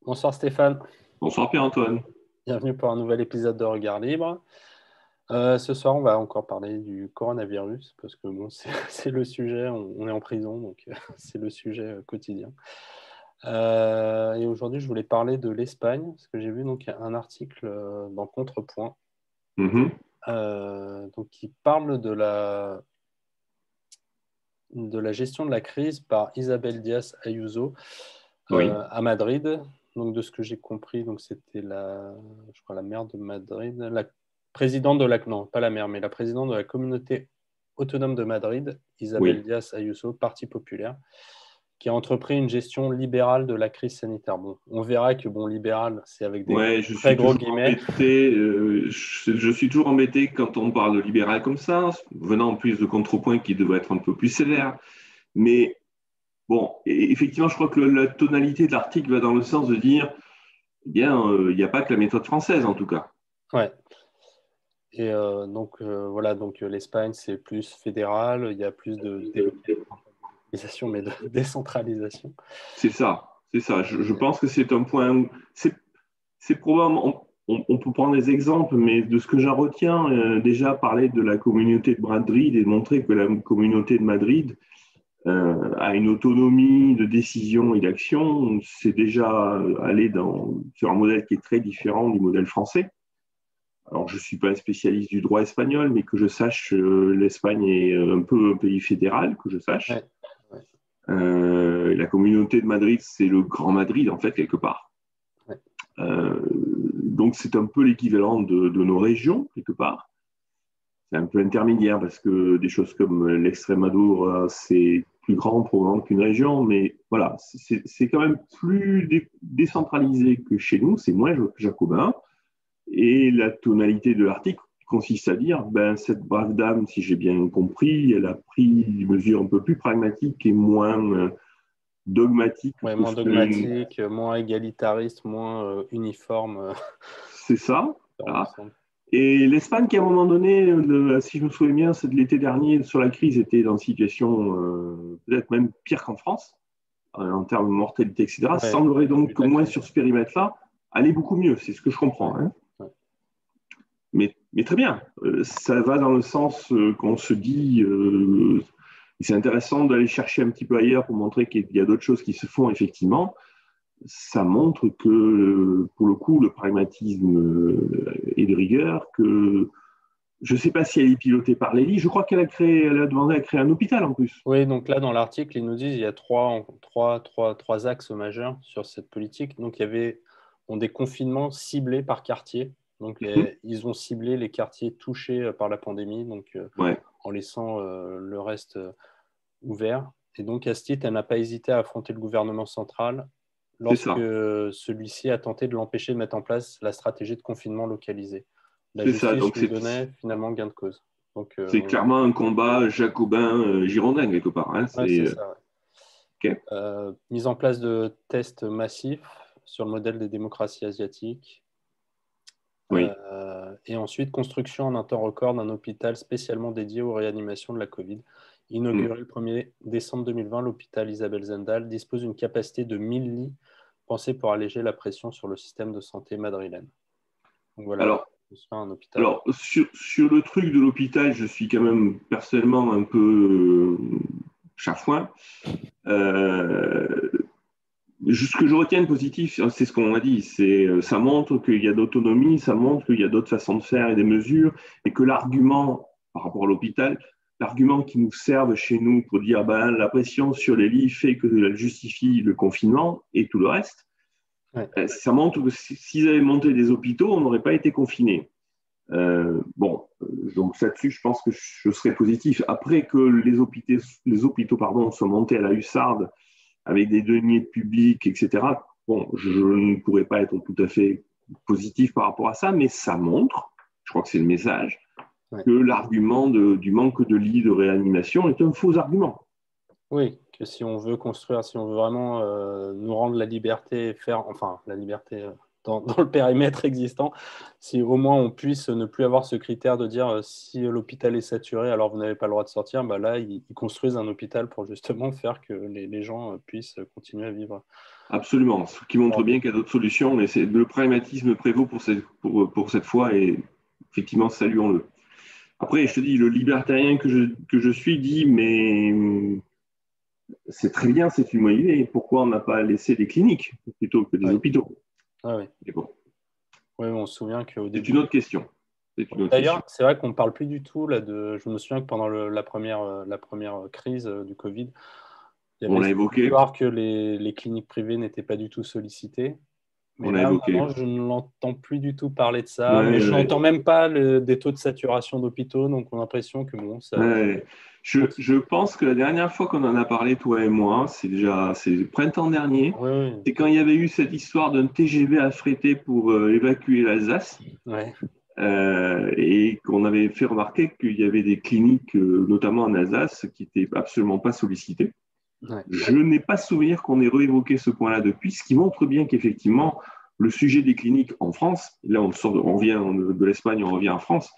Bonsoir Stéphane, Bonsoir Pierre-Antoine. bienvenue pour un nouvel épisode de Regard Libre. Ce soir, on va encore parler du coronavirus parce que bon, c'est le sujet, on est en prison, donc c'est le sujet quotidien. Et aujourd'hui, je voulais parler de l'Espagne parce que j'ai vu donc un article dans Contrepoint Mhm. donc, qui parle de la gestion de la crise par Isabel Díaz Ayuso Oui, à Madrid. Donc, de ce que j'ai compris, donc c'était je crois la maire de Madrid, la présidente de non, pas la maire, mais la présidente de la communauté autonome de Madrid, Isabel oui. Díaz Ayuso, Parti populaire, qui a entrepris une gestion libérale de la crise sanitaire. Bon, on verra que bon, libéral, c'est avec des Ouais, je très suis gros toujours guillemets. embêté. Je suis toujours embêté quand on parle de libéral comme ça, venant en plus de Contrepoint qui devrait être un peu plus sévère. Mais bon, effectivement, je crois que la tonalité de l'article va dans le sens de dire, eh bien, il n'y a pas que la méthode française en tout cas. Ouais. Et donc voilà, donc l'Espagne c'est plus fédéral, il y a plus de délocalisation, mais de décentralisation. C'est ça, c'est ça. Je Et, pense que c'est un point. C'est probablement. On peut prendre des exemples, mais de ce que j'en retiens, déjà parler de la communauté de Madrid et de montrer que la communauté de Madrid a une autonomie de décision et d'action, c'est déjà aller sur un modèle qui est très différent du modèle français. Alors, je ne suis pas un spécialiste du droit espagnol, mais que je sache, l'Espagne est un peu un pays fédéral, que je sache. ouais, ouais, La communauté de Madrid, c'est le Grand Madrid, en fait, quelque part. ouais. Donc, c'est un peu l'équivalent de nos régions, quelque part. C'est un peu intermédiaire parce que des choses comme l'Extrémadure, c'est plus grand probablement qu'une région, mais voilà, c'est quand même plus décentralisé que chez nous, c'est moins jacobin. Et la tonalité de l'article consiste à dire, ben, cette brave dame, si j'ai bien compris, elle a pris des mesures un peu plus pragmatiques et moins dogmatiques Ouais, que moins ce que dogmatique, moins égalitariste, moins uniforme c'est ça. dans Voilà. l'ensemble. Et l'Espagne, qui à un moment donné, si je me souviens bien, c'est de l'été dernier, sur la crise, était dans une situation peut-être même pire qu'en France, en termes de mortalité, etc., Ouais, semblerait j'ai vu donc, la moins crise. sur ce périmètre-là, aller beaucoup mieux. C'est ce que je Ouais, comprends. Hein. ouais. Mais très bien, ça va dans le sens qu'on se dit, c'est intéressant d'aller chercher un petit peu ailleurs pour montrer qu'il y a d'autres choses qui se font effectivement. Ça montre que, pour le coup, le pragmatisme est de rigueur, que je ne sais pas si elle est pilotée par l'Élie. Je crois elle a demandé à créer un hôpital en plus. Oui, donc là, dans l'article, ils nous disent qu'il y a trois axes majeurs sur cette politique. Donc, il y avait des confinements ciblés par quartier. Donc, Mhm. ils ont ciblé les quartiers touchés par la pandémie, donc Ouais, en laissant le reste ouvert. Et donc, à ce titre, elle n'a pas hésité à affronter le gouvernement central c'est lorsque ça. celui-ci a tenté de l'empêcher de mettre en place la stratégie de confinement localisée. La C'est ça. justice Donc, lui donnait finalement gain de cause. Donc, c'est clairement un combat jacobin girondin, quelque part. Hein. ouais, c'est ça. Ouais. OK. Mise en place de tests massifs sur le modèle des démocraties asiatiques. Oui. Et ensuite, construction en un temps record d'un hôpital spécialement dédié aux réanimations de la Covid. Mm. Inauguré le 1er décembre 2020, l'hôpital Isabel Zendal dispose d'une capacité de 1000 lits pensés pour alléger la pression sur le système de santé madrilène. Donc voilà, Alors, c'est un hôpital. sur le truc de l'hôpital, je suis quand même personnellement un peu chafouin. Euh, Ce que je retiens de positif, c'est ce qu'on a dit, ça montre qu'il y a d'autonomie, ça montre qu'il y a d'autres façons de faire et des mesures, et que l'argument par rapport à l'hôpital, l'argument qui nous serve chez nous pour dire ben, la pression sur les lits fait que elle justifie le confinement et tout le reste, Ouais. ça montre que s'ils avaient monté des hôpitaux, on n'aurait pas été confinés. Donc là-dessus, je pense que je serais positif. Après que les hôpitaux pardon, soient montés à la hussarde avec des deniers publics, etc., bon, je ne pourrais pas être tout à fait positif par rapport à ça, mais ça montre, je crois que c'est le message, Ouais. que l'argument du manque de lits de réanimation est un faux argument. Oui, que si on veut construire, si on veut vraiment nous rendre la liberté, faire, enfin, la liberté. dans le périmètre existant, si au moins on puisse ne plus avoir ce critère de dire si l'hôpital est saturé, alors vous n'avez pas le droit de sortir, bah là, ils construisent un hôpital pour justement faire que les gens puissent continuer à vivre. Absolument, ce qui montre bien qu'il y a d'autres solutions, mais le pragmatisme prévaut pour cette fois, et effectivement, saluons-le. Après, je te dis, le libertarien que je suis dit, mais c'est très bien, c'est une bonne idée. Pourquoi on n'a pas laissé des cliniques plutôt que des hôpitaux? Oui. Mais bon. Oui, on se souvient qu'au début. C'est une autre question. D'ailleurs, c'est vrai qu'on ne parle plus du tout là, je me souviens que pendant la première crise du Covid, il y On avait l'a cette évoqué. histoire que les cliniques privées n'étaient pas du tout sollicitées. Mais On l'a là, évoqué. maintenant, je ne l'entends plus du tout parler de ça. Ouais, mais je ouais. n'entends même pas des taux de saturation d'hôpitaux. Donc, on a l'impression que bon, ça. Ouais. Je pense que la dernière fois qu'on en a parlé, toi et moi, c'est le printemps dernier. Oui, oui. C'est quand il y avait eu cette histoire d'un TGV affrété pour évacuer l'Alsace. Ouais. Et qu'on avait fait remarquer qu'il y avait des cliniques, notamment en Alsace, qui n'étaient absolument pas sollicitées. Ouais. Je n'ai pas souvenir qu'on ait réévoqué ce point-là depuis, ce qui montre bien qu'effectivement, le sujet des cliniques en France, là on vient de l'Espagne, on revient en France,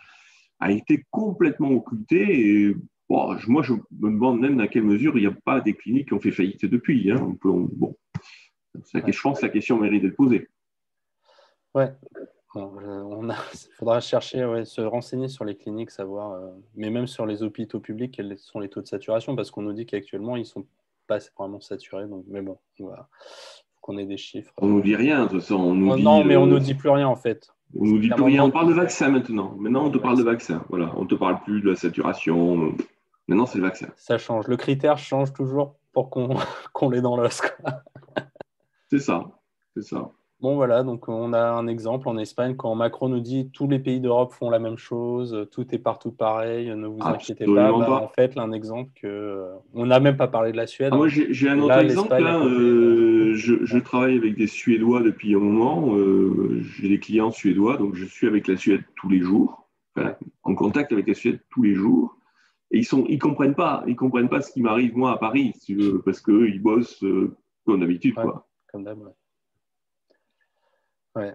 a été complètement occulté. Et bon, moi, je me demande même dans quelle mesure il n'y a pas des cliniques qui ont fait faillite depuis. Hein. Bon, je pense que la question mérite d'être posée. Ouais. Bon, il faudra chercher, se renseigner sur les cliniques, savoir, mais même sur les hôpitaux publics, quels sont les taux de saturation, parce qu'on nous dit qu'actuellement, ils ne sont pas vraiment saturés. Donc, mais bon, il faut qu'on ait des chiffres. On ne nous dit rien, de toute façon. Non, mais on ne nous dit plus rien, en fait. On nous dit plus rien. On parle de vaccin maintenant. Maintenant, on te parle de vaccin. Voilà. On ne te parle plus de la saturation. Maintenant, c'est le vaccin. Ça change. Le critère change toujours pour qu'on l'ait dans l'os. C'est ça. C'est ça. Bon, voilà, donc on a un exemple en Espagne, quand Macron nous dit tous les pays d'Europe font la même chose, tout est partout pareil, ne vous inquiétez pas. En fait, là, un exemple on n'a même pas parlé de la Suède. Moi, j'ai un autre exemple. Côté, je travaille avec des Suédois depuis un moment. J'ai des clients suédois, donc je suis avec la Suède tous les jours, en contact avec la Suède tous les jours. Et ils comprennent pas ce qui m'arrive moi à Paris, si tu veux, parce qu'eux, ils bossent comme d'habitude, quoi. Comme d'hab, ouais.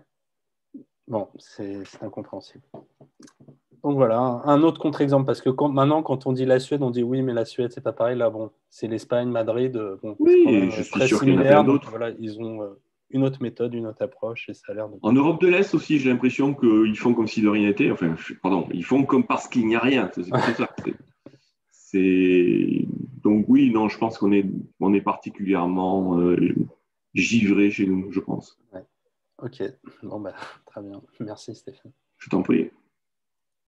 Bon, c'est incompréhensible. Donc voilà, un autre contre-exemple, parce que maintenant, quand on dit la Suède, on dit oui, mais la Suède, c'est pas pareil. Là, bon, c'est l'Espagne, Madrid, bon, oui, quand même je suis très sûr qu'il y en a similaire. plein d'autres. Voilà, ils ont une autre méthode, une autre approche, et ça a l'air de. En Europe de l'Est aussi, j'ai l'impression qu'ils font comme si de rien n'était. Enfin, pardon, ils font comme parce qu'il n'y a rien. C'est plutôt ça. Donc oui, non, je pense qu'on est particulièrement givré chez nous, je pense. Ouais. Ok, bon, bah, très bien. Merci Stéphane. Je t'en prie.